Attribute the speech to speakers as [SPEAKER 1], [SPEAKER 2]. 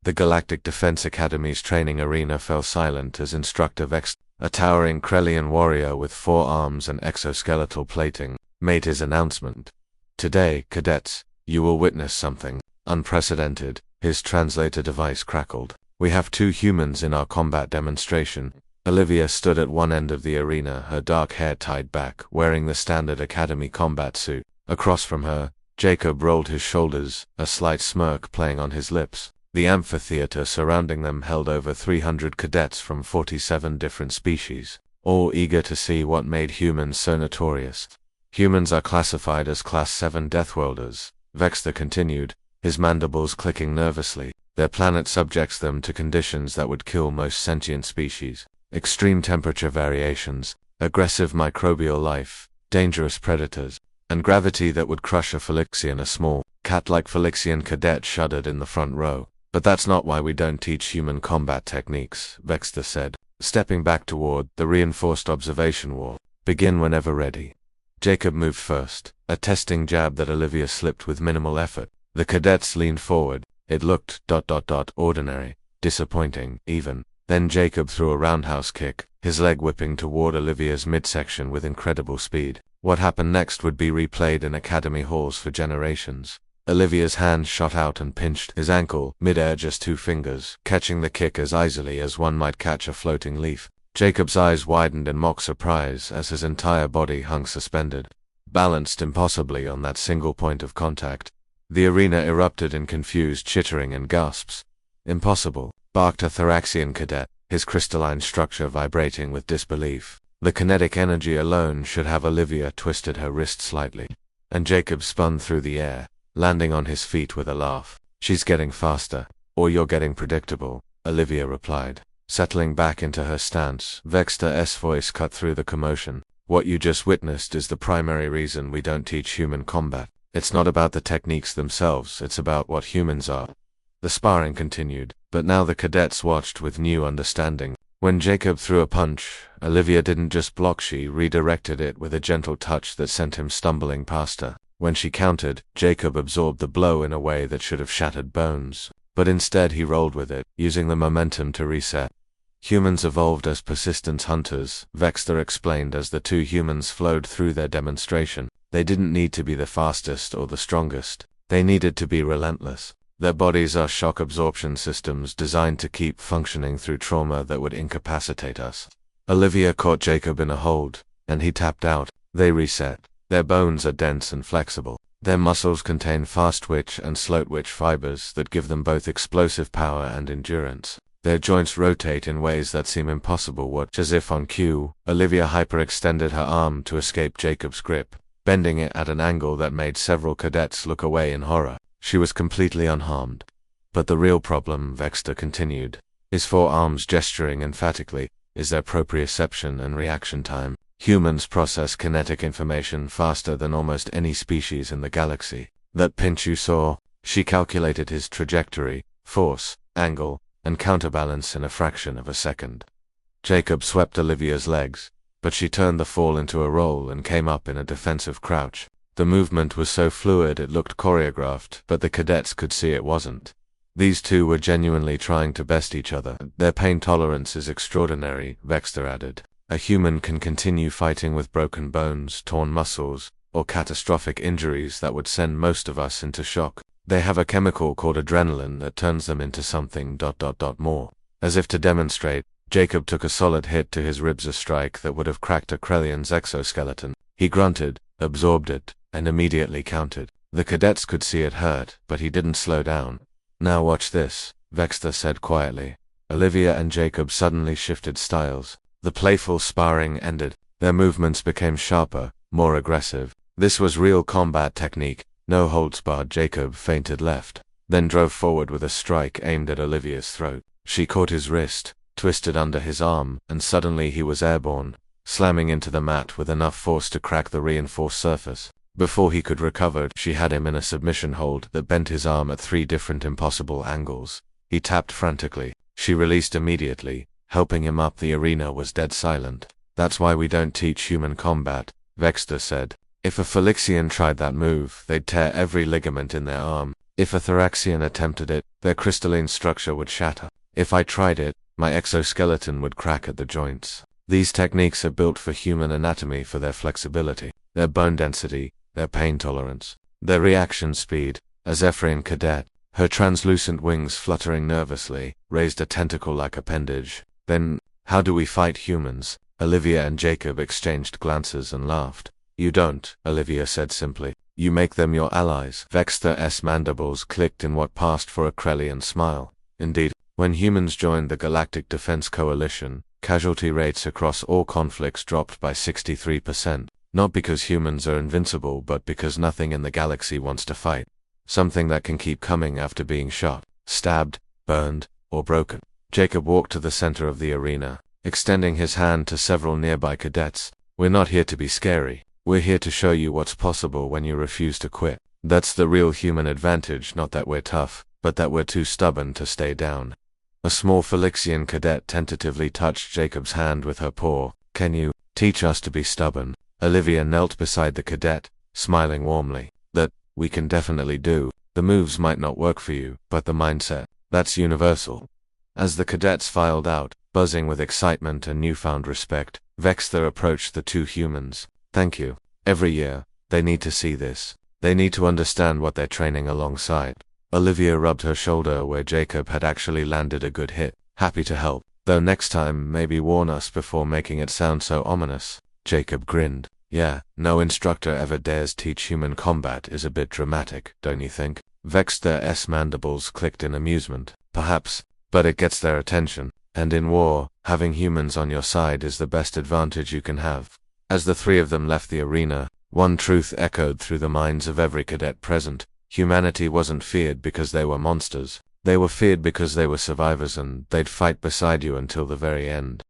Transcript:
[SPEAKER 1] The Galactic Defense Academy's training arena fell silent as Instructor Vex, a towering Krellian warrior with 4 arms and exoskeletal plating, made his announcement. Today, cadets, you will witness something unprecedented. His translator device crackled. We have 2 humans in our combat demonstration. Olivia stood at one end of the arena, her dark hair tied back, wearing the standard Academy combat suit. Across from her, Jacob rolled his shoulders, a slight smirk playing on his lips. The amphitheater surrounding them held over 300 cadets from 47 different species, all eager to see what made humans so notorious. Humans are classified as Class 7 Deathworlders, Vexter continued, his mandibles clicking nervously. Their planet subjects them to conditions that would kill most sentient species. Extreme temperature variations, aggressive microbial life, dangerous predators, and gravity that would crush a Phylixian. A small, cat-like Phylixian cadet shuddered in the front row. But that's not why we don't teach human combat techniques, Vexter said, stepping back toward the reinforced observation wall. Begin whenever ready. Jacob moved first, a testing jab that Olivia slipped with minimal effort. The cadets leaned forward. It looked ordinary, disappointing, even. Then Jacob threw a roundhouse kick, his leg whipping toward Olivia's midsection with incredible speed. What happened next would be replayed in academy halls for generations. Olivia's hand shot out and pinched his ankle, mid-air, just 2 fingers, catching the kick as easily as one might catch a floating leaf. Jacob's eyes widened in mock surprise as his entire body hung suspended, balanced impossibly on that single point of contact. The arena erupted in confused chittering and gasps. Impossible, barked a Thoraxian cadet, his crystalline structure vibrating with disbelief. The kinetic energy alone should have. Olivia twisted her wrist slightly, and Jacob spun through the air, landing on his feet with a laugh. She's getting faster, or you're getting predictable, Olivia replied, settling back into her stance. Vexter's voice cut through the commotion. What you just witnessed is the primary reason we don't teach human combat. It's not about the techniques themselves, it's about what humans are. The sparring continued, but now the cadets watched with new understanding. When Jacob threw a punch, Olivia didn't just block, she redirected it with a gentle touch that sent him stumbling past her. When she countered, Jacob absorbed the blow in a way that should have shattered bones, but instead he rolled with it, using the momentum to reset. Humans evolved as persistence hunters, Vexter explained as the 2 humans flowed through their demonstration. They didn't need to be the fastest or the strongest. They needed to be relentless. Their bodies are shock absorption systems designed to keep functioning through trauma that would incapacitate us. Olivia caught Jacob in a hold, and he tapped out. They reset. Their bones are dense and flexible. Their muscles contain fast-twitch and slow-twitch fibers that give them both explosive power and endurance. Their joints rotate in ways that seem impossible. Watch as if on cue, Olivia hyperextended her arm to escape Jacob's grip, bending it at an angle that made several cadets look away in horror. She was completely unharmed. But the real problem, Vexter continued, is 4 arms gesturing emphatically, is their proprioception and reaction time. Humans process kinetic information faster than almost any species in the galaxy. That pinch you saw, she calculated his trajectory, force, angle, and counterbalance in a fraction of a second. Jacob swept Olivia's legs, but she turned the fall into a roll and came up in a defensive crouch. The movement was so fluid it looked choreographed, but the cadets could see it wasn't. These 2 were genuinely trying to best each other. Their pain tolerance is extraordinary, Vexter added. A human can continue fighting with broken bones, torn muscles, or catastrophic injuries that would send most of us into shock. They have a chemical called adrenaline that turns them into something more. As if to demonstrate, Jacob took a solid hit to his ribs, a strike that would have cracked a Krellian's exoskeleton. He grunted, absorbed it, and immediately countered. The cadets could see it hurt, but he didn't slow down. Now watch this, Vexter said quietly. Olivia and Jacob suddenly shifted styles. The playful sparring ended. Their movements became sharper, more aggressive. This was real combat technique. No holds barred. Jacob feinted left, then drove forward with a strike aimed at Olivia's throat. She caught his wrist, twisted under his arm, and suddenly he was airborne, slamming into the mat with enough force to crack the reinforced surface. Before he could recover, she had him in a submission hold that bent his arm at 3 different impossible angles. He tapped frantically. She released immediately, helping him up. The arena was dead silent. That's why we don't teach human combat, Vexter said. If a Phylixian tried that move, they'd tear every ligament in their arm. If a Thoraxian attempted it, their crystalline structure would shatter. If I tried it, my exoskeleton would crack at the joints. These techniques are built for human anatomy for their flexibility, their bone density, their pain tolerance, their reaction speed. As Ephraim Cadet, her translucent wings fluttering nervously, raised a tentacle-like appendage. Then, how do we fight humans? Olivia and Jacob exchanged glances and laughed. You don't, Olivia said simply. You make them your allies. Vexter's mandibles clicked in what passed for a Krellian smile. Indeed, when humans joined the Galactic Defense Coalition, casualty rates across all conflicts dropped by 63%. Not because humans are invincible, but because nothing in the galaxy wants to fight. Something that can keep coming after being shot, stabbed, burned, or broken. Jacob walked to the center of the arena, extending his hand to several nearby cadets. We're not here to be scary. We're here to show you what's possible when you refuse to quit. That's the real human advantage, not that we're tough, but that we're too stubborn to stay down. A small Phylixian cadet tentatively touched Jacob's hand with her paw. Can you teach us to be stubborn? Olivia knelt beside the cadet, smiling warmly. That we can definitely do. The moves might not work for you, but the mindset, that's universal. As the cadets filed out, buzzing with excitement and newfound respect, Vexter approached the two humans. Thank you. Every year, they need to see this. They need to understand what they're training alongside. Olivia rubbed her shoulder where Jacob had actually landed a good hit. Happy to help. Though next time, maybe warn us before making it sound so ominous. Jacob grinned. Yeah, no instructor ever dares teach human combat is a bit dramatic, don't you think? Vexter's mandibles clicked in amusement. Perhaps, but it gets their attention. And in war, having humans on your side is the best advantage you can have. As the three of them left the arena, one truth echoed through the minds of every cadet present. Humanity wasn't feared because they were monsters. They were feared because they were survivors and they'd fight beside you until the very end.